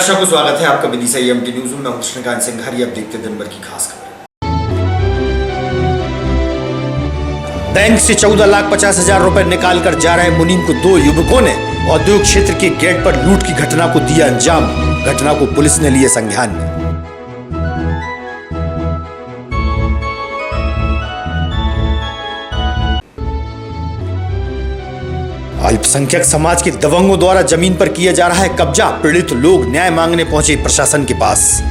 दर्शकों स्वागत है आपका विदिशा EMT न्यूज में। मैं हूं कृष्णकांत सिंघारी। अब देखते दिन भर की खास खबर। बैंक से 14,50,000 रुपए निकालकर जा रहे मुनीम को दो युवकों ने औद्योगिक क्षेत्र के गेट पर लूट की घटना को दिया अंजाम। घटना को पुलिस ने लिया संज्ञान में। अल्पसंख्यक समाज के दबंगों द्वारा जमीन पर किया जा रहा है कब्जा। पीड़ित लोग न्याय मांगने पहुंचे प्रशासन के पास।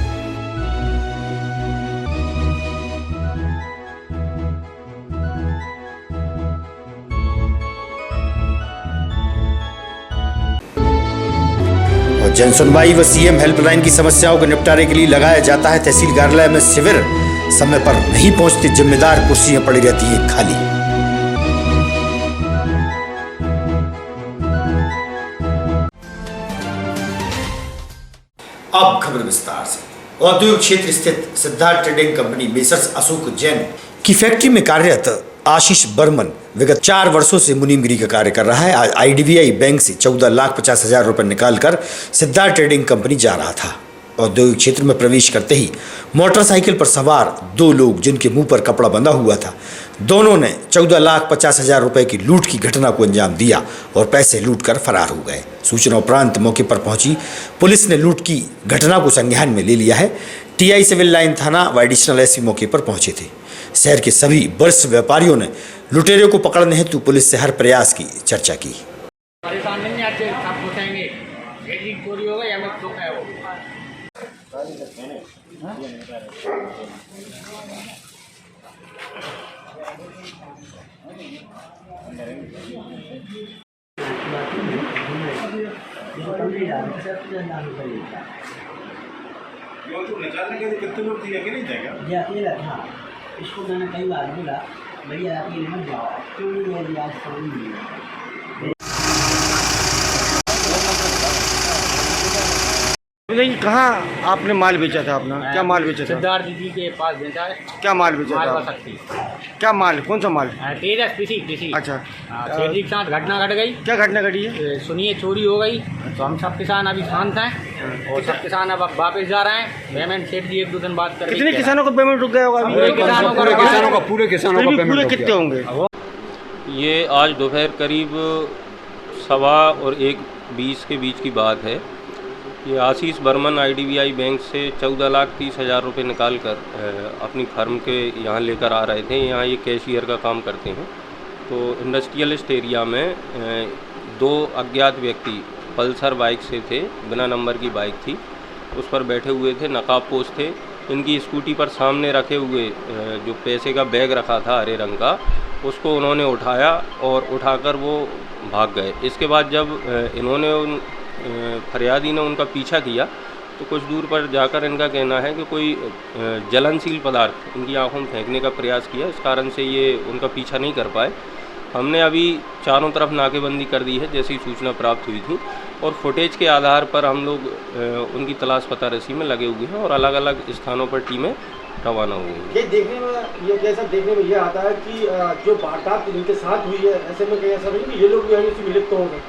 और जन सुनवाई व CM हेल्पलाइन की समस्याओं के निपटारे के लिए लगाया जाता है तहसील कार्यालय में शिविर। समय पर नहीं पहुंचती जिम्मेदार, कुर्सियां पड़ी रहती हैं खाली। अब खबर विस्तार से। औद्योगिक क्षेत्र स्थित Siddharth trading company messrs Ashok Jain की फैक्ट्री में कार्यरत आशीष बर्मन विगत 4 वर्षों से मुनीमगिरी का कार्य कर रहा है। आज IDBI बैंक से 14,50,000 रुपए निकालकर सिद्धार्थ ट्रेडिंग कंपनी जा रहा था। औद्योगिक क्षेत्र में प्रवेश करते ही मोटरसाइकिल पर सवार 2 लोग, जिनके मुंह पर कपड़ा बंधा हुआ था, दोनों ने 14,50,000 रुपए की लूट की घटना को अंजाम दिया और पैसे लूटकर फरार हो गए। सूचना उपरांत मौके पर पहुंची पुलिस ने लूट की घटना को संज्ञान में ले लिया है। TI सिविल लाइन थाना व एडिशनल SP मौके पर पहुंचे थे। शहर के सभी वरिष्ठ व्यापारियों ने लुटेरों को पकड़ने हेतु पुलिस से हर प्रयास की चर्चा की। परेशान नहीं आज सब पूछेंगे एक चोरी होगा या मैं तो है वो निकालने के लिए कितने लोग थे? अकेले जाएगा ये अकेला था। इसको मैंने कई बार बोला भैया अकेले मत जाओ, क्यों नहीं है आज समझ नहीं है। नहीं, कहाँ आपने माल बेचा था अपना? क्या माल बेचा था? सिद्धार्थ जी के पास बेचा है। क्या माल बेचा था? सकती क्या माल? कौन सा माल? तेजस कृषि। अच्छा, खेती के साथ घटना घट गई। क्या घटना घटी है? सुनिए, चोरी हो गई तो हम सब किसान अभी शांत हैं और सब किसान अब वापस जा रहे हैं। पेमेंट सेठ जी 1-2 दिन बाद कर। कितने किसानों को पेमेंट रुक गया होगा? पूरे किसानों का पेमेंट कितने होंगे? ये आज दोपहर करीब 1:15 के बीच की बात है। ये आशीष बर्मन IDBI बैंक से 14,30,000 रुपये निकाल कर अपनी फर्म के यहाँ लेकर आ रहे थे। यहाँ ये कैशियर का काम करते हैं। तो इंडस्ट्रियलिस्ट एरिया में 2 अज्ञात व्यक्ति पल्सर बाइक से थे, बिना नंबर की बाइक थी, उस पर बैठे हुए थे, नकाबपोश थे। इनकी स्कूटी पर सामने रखे हुए जो पैसे का बैग रखा था हरे रंग का, उसको उन्होंने उठाया और उठाकर वो भाग गए। इसके बाद जब इन्होंने फरियादी ने उनका पीछा किया तो कुछ दूर पर जाकर इनका कहना है कि कोई जलनशील पदार्थ इनकी आंखों में फेंकने का प्रयास किया। इस कारण से ये उनका पीछा नहीं कर पाए। हमने अभी चारों तरफ नाकेबंदी कर दी है जैसी सूचना प्राप्त हुई थी, और फुटेज के आधार पर हम लोग उनकी तलाश पता रसी में लगे हुए हैं और अलग अलग स्थानों पर टीमें रवाना हुई हैं। ये देखने में ये कैसा देखने में ये आता है कि जो वारदात इनके साथ हुई है, ऐसे में कहीं ऐसा नहीं कि ये लोग भी इससे मिलित तो होंगे?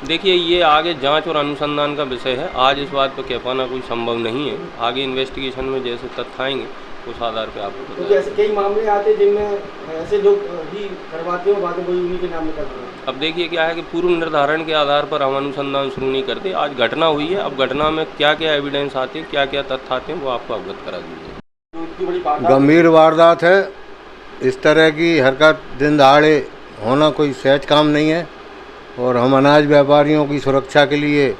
देखिए, ये आगे जांच और अनुसंधान का विषय है। आज इस बात पर कह पाना कोई संभव नहीं है। आगे इन्वेस्टिगेशन में जैसे तथ्य आएंगे उस आधार पे आपको क्योंकि ऐसे कई मामले आते हैं जिनमें ऐसे लोग ही करवाते हो, बातें कोई उन्हीं के नाम में करते हैं। अब देखिए क्या है कि पूर्व निर्धारण के आधार पर हम अनुसंधान शुरू नहीं करते। आज घटना हुई है, अब घटना में क्या क्या एविडेंस आते हैं, क्या क्या तथ्य आते हैं, वो आपको अवगत करा दीजिए। गंभीर वारदात है। इस तरह की हरकत दिन दहाड़े होना कोई सहज काम नहीं है और हम अनाज व्यापारियों की सुरक्षा के लिए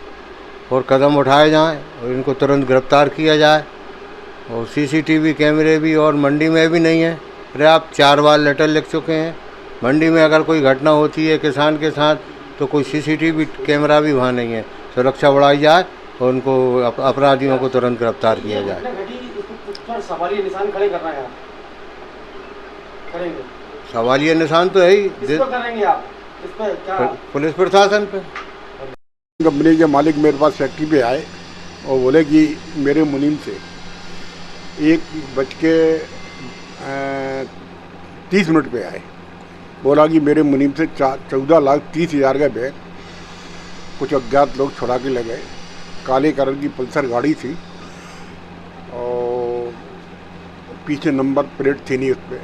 और कदम उठाए जाएं और इनको तुरंत गिरफ्तार किया जाए। और CCTV कैमरे भी और मंडी में भी नहीं है पर्याप्त। 4 बार लेटर लिख चुके हैं। मंडी में अगर कोई घटना होती है किसान के साथ तो कोई CCTV कैमरा भी वहाँ नहीं है। सुरक्षा बढ़ाई जाए और उनको अपराधियों को तुरंत गिरफ्तार किया जाए। सवालिया निशान खड़े करना है, करेंगे? सवालिया निशान तो है ही। करेंगे आप इस पर क्या? पुलिस प्रशासन पे। कंपनी के मालिक मेरे पास फैक्ट्री पे आए और बोले कि मेरे मुनीम से 1:30 पे आए। बोला कि मेरे मुनीम से 14,30,000 का बैग कुछ अज्ञात लोग छुड़ा के ले गए काले कलर की पल्सर गाड़ी थी और पीछे नंबर प्लेट थी नहीं उस पर,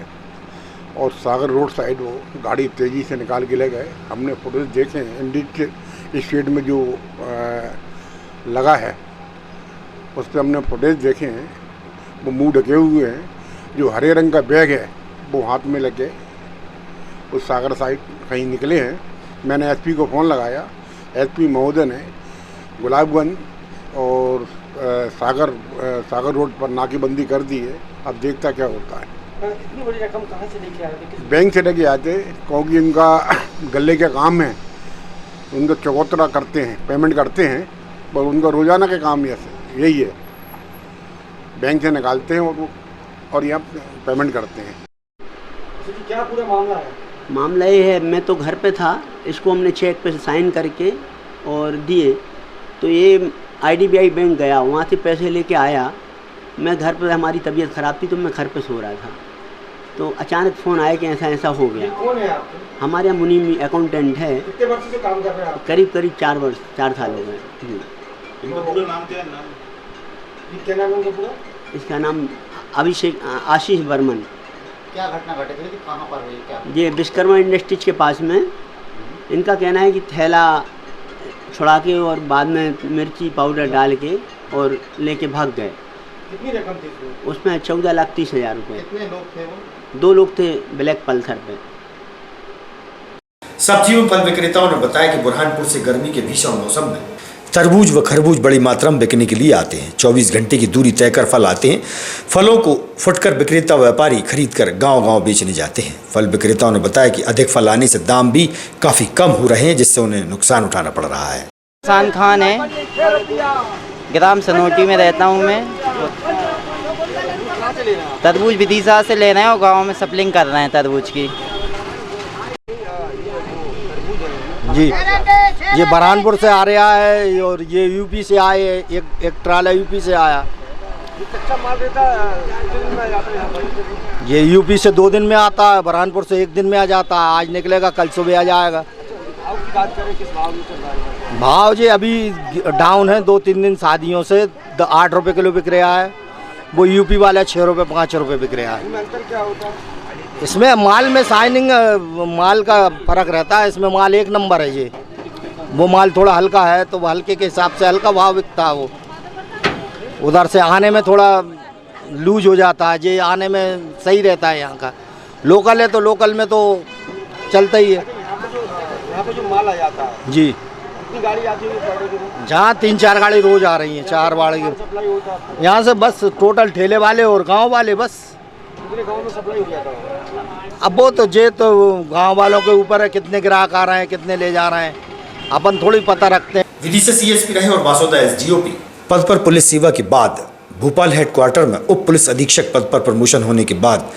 और सागर रोड साइड वो गाड़ी तेज़ी से निकाल के ले गए। हमने फुटेज देखे हैं, इंडिकेटर स्पीड में जो लगा है उस पर हमने फुटेज देखे हैं। वो मुंह ढके हुए हैं। जो हरे रंग का बैग है वो हाथ में लेके उस सागर साइड कहीं निकले हैं। मैंने एसपी को फ़ोन लगाया। एसपी महोदय ने गुलाबगंज और सागर रोड पर नाकेबंदी कर दी है। अब देखता क्या होता है। इतनी बड़ी रकम कहाँ से लेके आए थे? बैंक से लेके आते, क्योंकि इनका गले का काम है, उनका चौकोतरा करते हैं, पेमेंट करते हैं, पर उनका रोज़ाना का काम यही है। बैंक से निकालते हैं और यहाँ पेमेंट करते हैं। क्या पूरा मामला है? मामला ये है, मैं तो घर पे था, इसको हमने चेक पे साइन करके और दिए, तो ये IDBI बैंक गया, वहाँ से पैसे लेके आया। मैं घर पर, हमारी तबीयत ख़राब थी तो मैं घर पे सो रहा था, तो अचानक फ़ोन आया कि ऐसा ऐसा हो गया। कौन है आपके? हमारे यहाँ मुनीम अकाउंटेंट है। कितने वर्ष से काम कर रहे हैं आप? करीब 4 साल हो गए। इनका पूरा नाम क्या है? क्या नाम है उनका पूरा? इसका नाम आशीष बर्मन। क्या घटना घटी थी, कहाँ पर हुई, क्या? ये विश्वकर्मा इंडस्ट्रीज के पास में। इनका कहना है कि थैला छुड़ा के और बाद में मिर्ची पाउडर डाल के और लेके भाग गए। कितनी रकम थी उसमें? 14,30,000 रुपये। कितने लोग थे वो? 2 लोग थे ब्लैक पल्सर पे। सब्जी एवं फल विक्रेताओं ने बताया कि बुरहानपुर से गर्मी के भीषण मौसम में तरबूज व खरबूज बड़ी मात्रा में बिकने के लिए आते हैं। 24 घंटे की दूरी तय कर फल आते हैं। फलों को फुटकर विक्रेता व्यापारी खरीदकर गांव-गांव बेचने जाते हैं। फल विक्रेताओं ने बताया कि अधिक फल आने से दाम भी काफ़ी कम हो रहे हैं, जिससे उन्हें नुकसान उठाना पड़ रहा है। किसान खान है, ग्राम सनोटी में रहता हूँ मैं। तरबूज विदिशा से ले रहे हैं और गाँव में सप्लिंग कर रहे हैं तरबूज की। जी, ये बुरहानपुर से आ रहा है और ये यूपी से आए, एक ट्राला यूपी से आया। कच्चा माल रहता है, कितने दिन में आ जाता है यहाँ पर? ये यूपी से 2 दिन में आता है, बुरहानपुर से 1 दिन में आ जाता है। आज निकलेगा, कल सुबह आ जाएगा। भाव की बात करें, किस भाव में चल रहा है? भाव जी अभी डाउन है, 2-3 दिन शादियों से 8 रुपये किलो बिक रहा है। वो यूपी वाला 6 रुपये 5 रुपये बिक रहा है। इसमें अंतर क्या होता है? इसमें माल में शाइनिंग, माल का फ़र्क रहता है। इसमें माल 1 नंबर है। ये वो माल थोड़ा हल्का है तो वो हल्के के हिसाब से हल्का भाव बिकता है। वो उधर से आने में थोड़ा लूज हो जाता है, ये आने में सही रहता है। यहाँ का लोकल है तो लोकल में तो चलता ही है। यहाँ पे जो माल आ जाता है जी, कितनी गाड़ी आती है पर डे? जहाँ 3-4 गाड़ी रोज आ रही हैं, 4 गाड़ी सप्लाई होता है आपको? यहाँ से बस टोटल ठेले वाले और गांव वाले बस। कितने गाँव में सप्लाई हो जाता है? अब वो तो गांव वालों के ऊपर है, कितने ग्राहक आ रहे हैं, कितने ले जा रहे हैं, अपन थोड़ी पता रखते हैं। विदिशा CSP रहे और बासोदा SDOP पद पर पुलिस सेवा के बाद भोपाल हेडक्वार्टर में उप पुलिस अधीक्षक पद पर प्रमोशन होने के बाद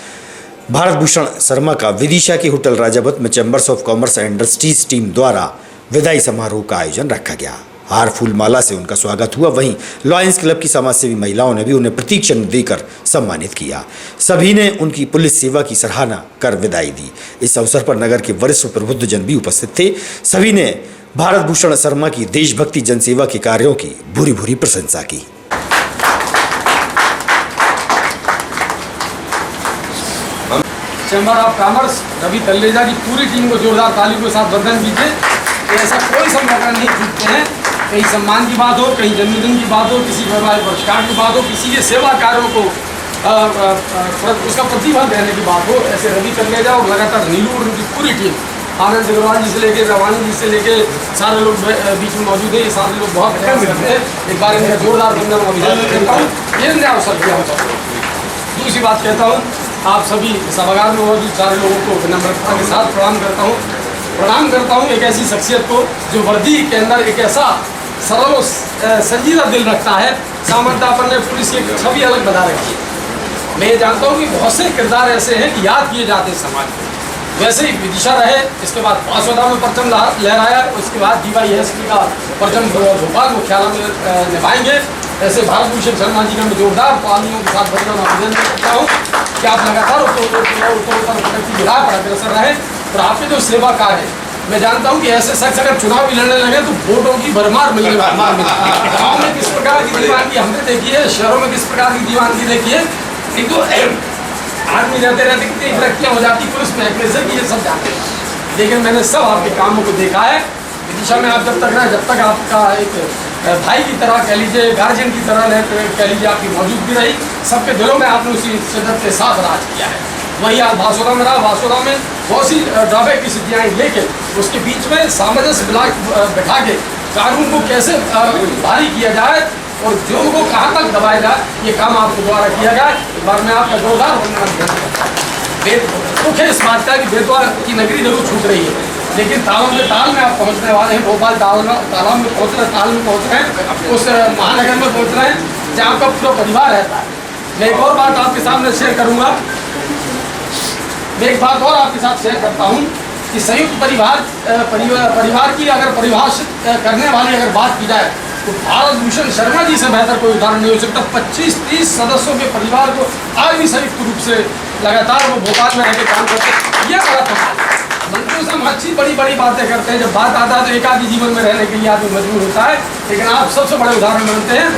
भारत भूषण शर्मा का विदिशा के होटल राजावत में chambers of commerce and industries team द्वारा विदाई समारोह का आयोजन रखा गया। हार फूल माला से उनका स्वागत हुआ। वहीं लॉयंस क्लब की समाजसेवी महिलाओं ने भी उन्हें प्रतीक चिन्ह देकर सम्मानित किया। सभी ने उनकी पुलिस सेवा की सराहना कर विदाई दी। इस अवसर पर नगर के वरिष्ठ प्रबुद्धजन भी उपस्थित थे। सभी ने भारत भूषण शर्मा की देशभक्ति जनसेवा के कार्यों की भूरी भूरी प्रशंसा की। चैम्बर ऑफ कॉमर्स रवि तल्लेजा की पूरी टीम को जोरदार तालियों के साथ बंधन कीजिए। ऐसा कोई संगठन नहीं चूकते हैं, कहीं सम्मान की बात हो, कहीं जन्मदिन की बात हो, किसी वैवाहिक वर्षगांठ की बात हो, किसी के सेवा कार्यों को उसका प्रतिफल देने की बात हो, ऐसे रवि तल्लेजा और लगातार नीलू और उनकी पूरी टीम, आनंद अग्रवाल जी से लेके रवानी जी से लेके सारे लोग बीच में मौजूद हैं। ये सारे लोग बहुत अहम हैं। एक बार इनका जोरदार बंधन अभिनंदन करता हूँ। ये नया अवसर दिया हम सबको। दूसरी बात कहता हूँ, आप सभी सभागार में मौजूद सारे लोगों को विनम्रता के साथ प्रणाम करता हूँ एक ऐसी शख्सियत को जो वर्दी के अंदर एक ऐसा सरल संजीदा दिल रखता है। सामंतापन ने पुलिस की छवि अलग बना रखी है। मैं जानता हूँ कि बहुत से किरदार ऐसे हैं कि याद किए जाते हैं समाज में। वैसे ही विदिशा रहे, इसके बाद बासोदा में परचम लहराया, उसके बाद DYSP का परचम भोपाल मुख्यालय में निभाएंगे। ऐसे भारत भूषण शर्मा जी का मैं जोरदार तालियों के साथ अभिनंदन करता हूँ कि आप लगातार उत्तर प्रगति की राह पर अग्रसर रहें और आपके जो सेवा कार्य है मैं जानता हूँ कि ऐसे शख्स अगर चुनाव भी लड़ने लगे तो वोटों की भरमार मिलने वाली है। गाँव में किस प्रकार की दीवानगी हमने देखी है, शहरों में किस प्रकार की दीवानगी देखी है। एक तो आदमी रहते रहते कितनी तरक्कियाँ हो जाती पुलिस महकमे से कि ये सब जानते हैं, लेकिन मैंने सब आपके कामों को देखा है। विदिशा में आप जब तक आपका एक भाई की तरह कह लीजिए, गार्जियन की तरह कह लीजिए आपकी मौजूदगी रही, सबके दिलों में आपने उसी शिद्दत के साथ राज किया है। वही आज बासोदा में रहा, बासोदा में बहुत सी ड्रॉबैक की स्थितियाँ हैं, लेकिन उसके बीच में सामंजस्य बैठा के कानून को कैसे भारी किया जाए और जुर्म को कहाँ तक दबाया जाए, ये काम आपके द्वारा किया गया। इस बार मैं आपका जोरदार दुख है इस बात का कि बेतवा की नगरी जरूर छूट रही है, लेकिन तालों के ताल में आप पहुंचने वाले हैं। भोपाल तालाब में पहुंच रहे, ताल में पहुंच रहे हैं, उस महानगर में पहुंच रहे हैं जहाँ आपका पूरा परिवार रहता है। मैं एक और बात आपके सामने शेयर करूँगा, मैं एक बात और आपके साथ शेयर करता हूँ कि संयुक्त परिवार की अगर परिभाषित करने वाली अगर बात की जाए तो भारत भूषण शर्मा जी से बेहतर कोई उदाहरण नहीं हो सकता। 25-30 सदस्यों के परिवार को आज भी संयुक्त रूप से लगातार वो भोपाल में रहकर काम करते हैं। ये बड़ा कमाल है। मंत्रियों से हम अच्छी बड़ी बातें करते हैं, जब बात आता है तो एकाकी जीवन में रहने के लिए आदमी मजबूर होता है, लेकिन आप सबसे बड़े उदाहरण बनते हैं।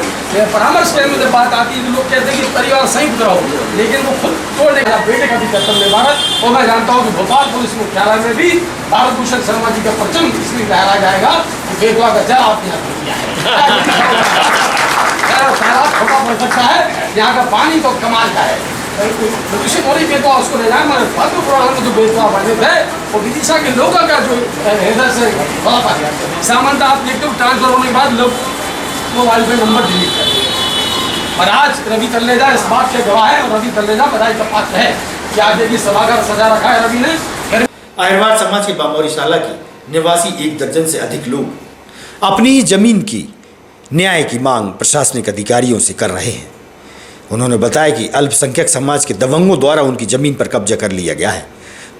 परामर्श में जब बात आती है तो लोग कहते हैं कि परिवार संयुक्त रहो, लेकिन वो खुद तोड़ने का बेटे का भी कर्तव्य निभाना। और मैं जानता हूँ कि भोपाल पुलिस मुख्यालय में भी भारत भूषण शर्मा जी का परचम इसलिए लहराया जाएगा कि बेतवा का जल आपने यहाँ किया है। छोटा पड़ सकता है, यहाँ का पानी तो कमाल का है। प्रदूषित हो रही बेतवा उसको ले जाए, हमारे पद्म पुराण में जो बेतवा बने थे वो विदिशा के लोगों का जो हृदय से बड़ा पा गया। सामान्यतः आप देखते हो ट्रांसफर होने के बाद लोग मोबाइल पे नंबर डिलीट करते हैं, और आज रवि तल्लेजा इस बात के गवाह है और रवि तल्लेजा बधाई का पात्र है कि आज देखिए सभागार सजा रखा है रवि ने। अहिरवार समाज के बामोरी शाला के निवासी 1 दर्जन से अधिक लोग अपनी जमीन की न्याय की मांग प्रशासनिक अधिकारियों से कर रहे हैं। उन्होंने बताया कि अल्पसंख्यक समाज के दबंगों द्वारा उनकी जमीन पर कब्जा कर लिया गया है।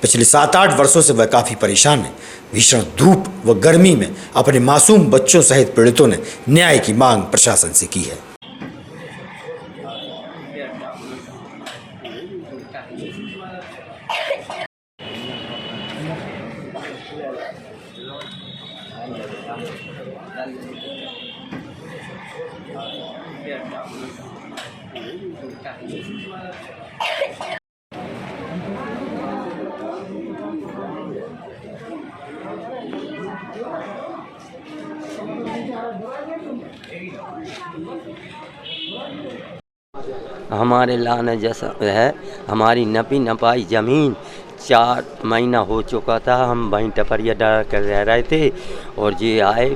पिछले 7-8 वर्षों से वह काफ़ी परेशान है। भीषण धूप व गर्मी में अपने मासूम बच्चों सहित पीड़ितों ने न्याय की मांग प्रशासन से की है। हमारे लाने जैसा है, हमारी नपी नपाई ज़मीन 4 महीना हो चुका था। हम वहीं टपरिया डाल कर रह रहे थे और ये आए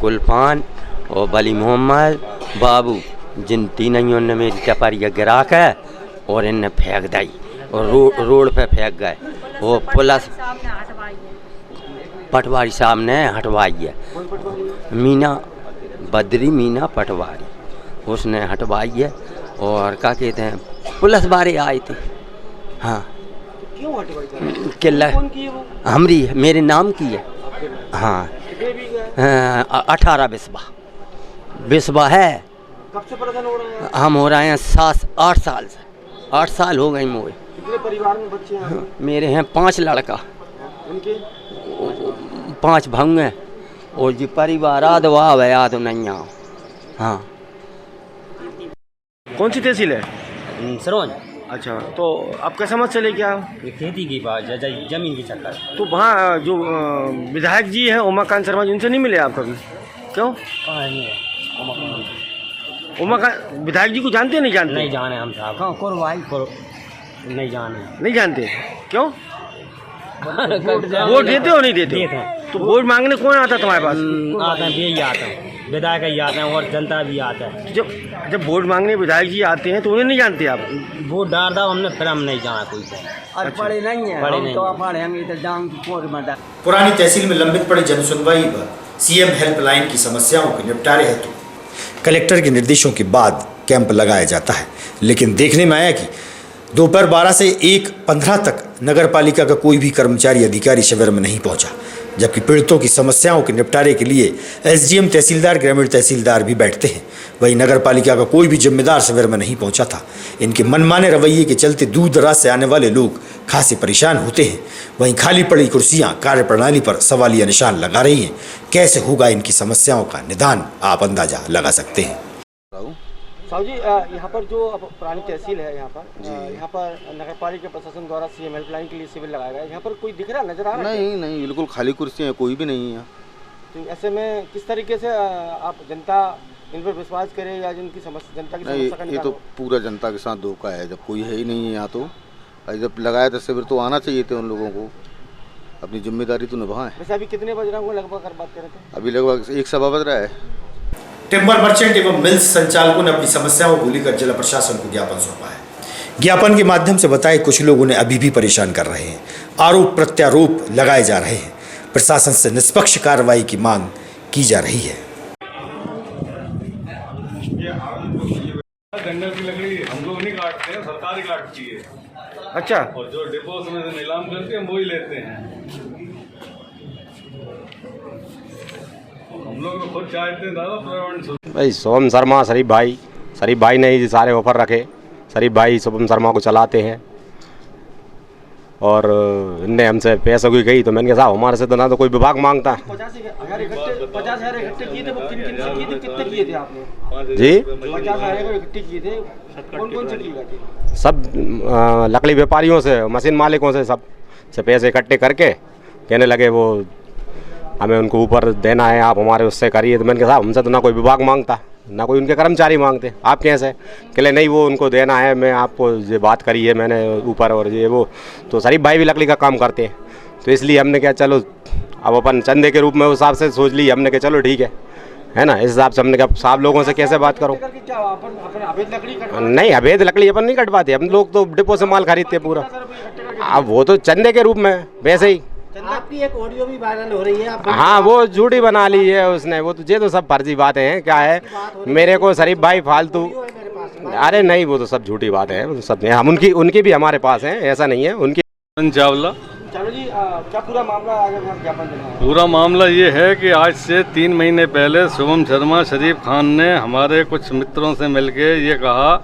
गुलपान और बली मोहम्मद बाबू, जिन तीनों ने मेरी टपरिया गिरा के और इनने फेंक दी और रोड पे फेंक गए। वो पुलिस पटवारी साहब ने हटवाई है, मीना बद्री मीना पटवारी, उसने हटवाई है। और क्या कहते हैं, पुलिस वाले आए थे। हाँ, क्यों हटवाई? किला हमरी मेरे नाम की है। हाँ, 18 बिस्बा है। कब से परेशान हो रहे हैं? हम हो रहे हैं 7-8 साल से। 8 साल हो गए मोए। कितने परिवार में बच्चे हैं? मेरे हैं 5 लड़का, उनके 5 भंगे और जी परिवार आद वाह याद नहीं आओ। हाँ। कौन सी तहसील है? सरोज। अच्छा, तो आप कैसा मत चले क्या? ये खेती की बात, जमीन की चक्कर। तो वहाँ जो विधायक जी हैं उमाकांत शर्मा जी, उनसे नहीं मिले आप कभी? क्यों? कहाँ है उमाकांत विधायक जी को जानते नहीं जानते? नहीं जाने हम साहब, कहाँ करो भाई करो, नहीं जाने। नहीं जानते क्यों? वोट देते हो नहीं देते? तो वोट मांगने कौन आता तुम्हारे पास? आते हैं, यही आते हैं, विधायक ही आते हैं और जनता भी आता है। जब वोट मांगने विधायक जी आते हैं तो उन्हें नहीं जानते आप? वोट डाल दो हमने, फिर हम नहीं जाना कोई को। पढ़े नहीं है, पढ़े हम नहीं। तो पढ़ेंगे तो जान कोर में। पुरानी तहसील में लंबित पड़ी जनसुनवाई व सीएम हेल्पलाइन की समस्याओं के निपटारे हेतु कलेक्टर के निर्देशों के बाद कैंप लगाया जाता है, लेकिन देखने में आया कि दोपहर 12 से 1:15 तक नगर पालिका का कोई भी कर्मचारी अधिकारी शिविर में नहीं पहुंचा। जबकि पीड़ितों की समस्याओं के निपटारे के लिए एसडीएम, तहसीलदार, ग्रामीण तहसीलदार भी बैठते हैं। वहीं नगर पालिका का कोई भी जिम्मेदार शिविर में नहीं पहुंचा था। इनके मनमाने रवैये के चलते दूर दराज से आने वाले लोग खासे परेशान होते हैं। वहीं खाली पड़ी कुर्सियां कार्यप्रणाली पर सवालिया निशान लगा रही हैं। कैसे होगा इनकी समस्याओं का निदान, आप अंदाजा लगा सकते हैं। साहू जी, यहाँ पर जो अब पुरानी तहसील है, यहाँ पर नगर पालिका प्रशासन द्वारा सीएम हेल्पलाइन के लिए शिविर लगाया गया है। यहाँ पर कोई दिख रहा नजर आ रहा है? नहीं, बिल्कुल खाली कुर्सियाँ हैं, कोई भी नहीं है। तो ऐसे में किस तरीके से आप जनता इन पर विश्वास करे या जिनकी समस्या, जनता की समस्या का ये तो पूरा जनता के साथ धोखा है। जब कोई है ही नहीं है यहाँ, तो जब लगाया था शिविर तो आना चाहिए थे उन लोगों को, अपनी जिम्मेदारी तो निभाएं। वैसे अभी कितने बज रहा है लगभग अगर बात करें तो? अभी लगभग 1:15 बज रहा है। टिम्बर मर्चेंट एवं मिल्स संचालकों ने अपनी समस्याओं को लेकर जिला प्रशासन को ज्ञापन सौंपा है। ज्ञापन के माध्यम से बताए कुछ लोग उन्हें अभी भी परेशान कर रहे हैं। आरोप प्रत्यारोप लगाए जा रहे हैं। प्रशासन से निष्पक्ष कार्रवाई की मांग की जा रही है। जंगल की लकड़ी हम लोग नहीं काटते हैं, सरकार ही काटती है। अच्छा। और जो डिपोज में से नीलाम करते हैं वो ही लेते हैं। हम लोग तो खुद चाहते हैं दादा भाई शुभम शर्मा, शरीफ भाई ने ही सारे ऑफर रखे। शरीफ भाई शुभम शर्मा को चलाते हैं और इनने हमसे पैसों की गई तो मैंने कहा साहब हमारे से तो ना तो कोई विभाग मांगता है। 50,000 इकट्ठे किए थे, वो किन से किए थे, कितने किए थे आपने? जी 50,000 इकट्ठे किए थे, कौन से किए थे? सब लकड़ी व्यापारियों से, मशीन मालिकों से, सब से पैसे इकट्ठे करके कहने लगे वो हमें उनको ऊपर देना है, आप हमारे उससे करिए। तो मैंने कहा साहब हमसे तो ना कोई विभाग मांगता, ना कोई उनके कर्मचारी मांगते, आप कैसे? कहले नहीं वो उनको देना है, मैं आपको ये बात करी है मैंने ऊपर और ये वो। तो शरीफ भाई भी लकड़ी का काम करते हैं, तो इसलिए हमने क्या चलो अब अपन चंदे के रूप में उस हिसाब से सोच ली हमने कहा चलो ठीक है ना। इस हिसाब से हमने कहा साहब लोगों से कैसे बात करो। नहीं अवैध लकड़ी अपन नहीं कटवाते, हम लोग तो डिपो से माल खरीदते पूरा। अब वो तो चंदे के रूप में वैसे ही। आपकी एक ऑडियो भी वायरल हो रही है। हाँ वो झूठी बना ली है उसने, वो तो ये तो सब फर्जी बातें हैं। क्या है मेरे को शरीफ भाई फालतू, अरे नहीं वो तो सब झूठी बातें हैं, सब हम उनकी भी हमारे पास हैं, ऐसा नहीं है उनकी। चावला जी, क्या पूरा मामला आगे ज्ञापन देना है? पूरा मामला ये है कि आज से 3 महीने पहले शुभम शर्मा शरीफ खान ने हमारे कुछ मित्रों से मिलके ये कहा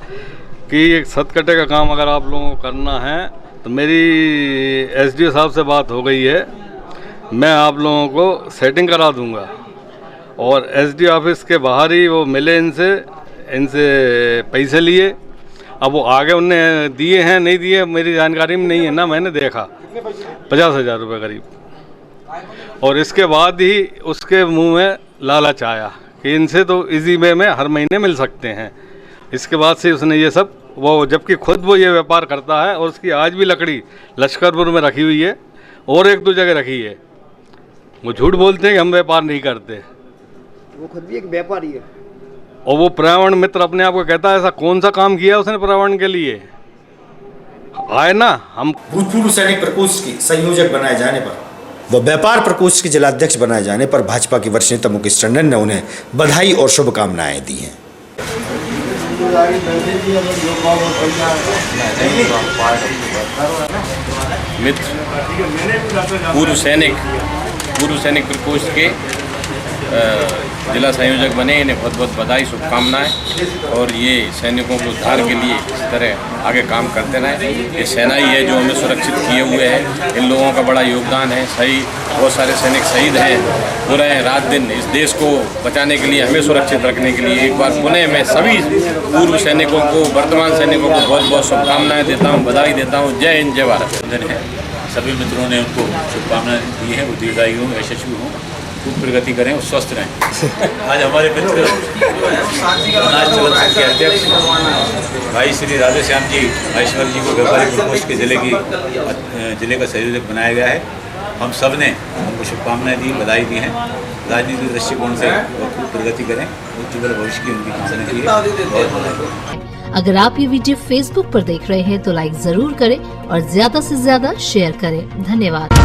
कि एक सतकटे का काम अगर आप लोगों को करना है तो मेरी एसडीओ साहब से बात हो गई है, मैं आप लोगों को सेटिंग करा दूंगा। और एसडीओ ऑफिस के बाहर ही वो मिले इनसे पैसे लिए। अब वो आगे उनने दिए हैं नहीं दिए मेरी जानकारी में नहीं है ना, मैंने देखा 50,000 रुपये करीब। और इसके बाद ही उसके मुंह में लालच आया कि इनसे तो इजी वे में हर महीने मिल सकते हैं। इसके बाद से उसने ये सब वो, जबकि खुद वो ये व्यापार करता है और उसकी आज भी लकड़ी लश्करपुर में रखी हुई है और 1-2 जगह रखी है। वो झूठ बोलते हैं कि हम व्यापार नहीं करते, वो खुद भी एक व्यापारी है। और वो पर्यावरण मित्र अपने आप को कहता है। ऐसा कौन सा काम किया उसने पर्यावरण के लिए? आए ना हम भूतपूर्व सैनिक प्रकोष्ठ के संयोजक बनाए जाने पर व व्यापार प्रकोष्ठ के जिलाध्यक्ष बनाए जाने पर भाजपा के वरिष्ठ नेता मुकेश टंडन ने उन्हें बधाई और शुभकामनाएं दी हैं। मित्र पूर्व सैनिक प्रकोष्ठ के जिला संयोजक बने, इन्हें बहुत बहुत बधाई, शुभकामनाएं। और ये सैनिकों के उद्धार के लिए इस तरह आगे काम करते रहें। ये सेना ही है जो हमें सुरक्षित किए हुए है, इन लोगों का बड़ा योगदान है। सही बहुत सारे सैनिक शहीद हैं, हो रहे हैं रात दिन इस देश को बचाने के लिए, हमें सुरक्षित रखने के लिए। एक बार पुनः मैं सभी पूर्व सैनिकों को, वर्तमान सैनिकों को बहुत बहुत शुभकामनाएँ देता हूँ, बधाई देता हूँ। जय हिंद, जय भारत। सभी मित्रों ने उनको शुभकामनाएं दी हैं, वो दीर्घायु हों, यशस्वी हों, खूब प्रगति करें और स्वस्थ रहें। आज हमारे मित्र अनाज चलन संघ के अध्यक्ष भाई श्री राधे श्याम जी महेश्वर जी को व्यापारी प्रकोष्ठ के जिले का संयोजक बनाया गया है। हम सब ने उनको शुभकामनाएं दी, बधाई दी हैं। राजनीतिक दृष्टिकोण से वो खूब प्रगति करें, उज्ज्वल भविष्य की उनकी कामना की है। अगर आप ये वीडियो फेसबुक पर देख रहे हैं तो लाइक जरूर करें और ज्यादा से ज्यादा शेयर करें। धन्यवाद।